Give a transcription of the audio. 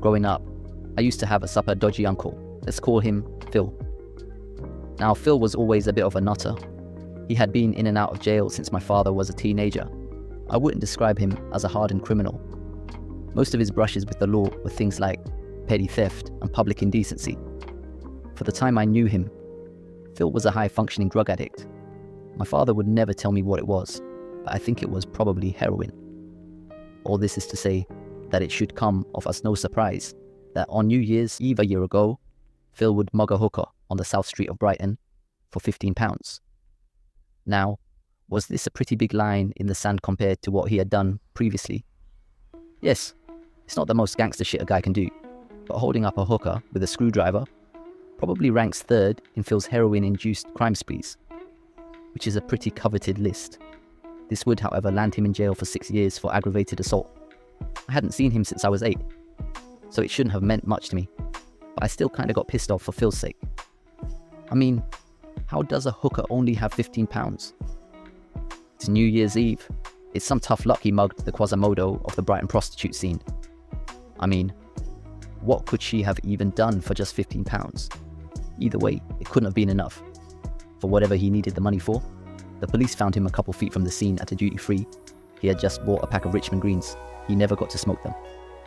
Growing up, I used to have a supper dodgy uncle. Let's call him Phil. Now, Phil was always a bit of a nutter. He had been in and out of jail since my father was a teenager. I wouldn't describe him as a hardened criminal. Most of his brushes with the law were things like petty theft and public indecency. For the time I knew him, Phil was a high-functioning drug addict. My father would never tell me what it was, but I think it was probably heroin. All this is to say that it should come of us no surprise that on New Year's Eve a year ago, Phil would mug a hooker on the South Street of Brighton for £15. Now, was this a pretty big line in the sand compared to what he had done previously? Yes, it's not the most gangster shit a guy can do, but holding up a hooker with a screwdriver probably ranks third in Phil's heroin-induced crime sprees, which is a pretty coveted list. This would, however, land him in jail for 6 years for aggravated assault. I hadn't seen him since I was 8, so it shouldn't have meant much to me, but I still kinda got pissed off for Phil's sake. I mean, how does a hooker only have £15? It's New Year's Eve. It's some tough luck he mugged the Quasimodo of the Brighton prostitute scene. I mean, what could she have even done for just £15? Either way, it couldn't have been enough. For whatever he needed the money for, the police found him a couple feet from the scene at a duty-free. He had just bought a pack of Richmond Greens. He never got to smoke them.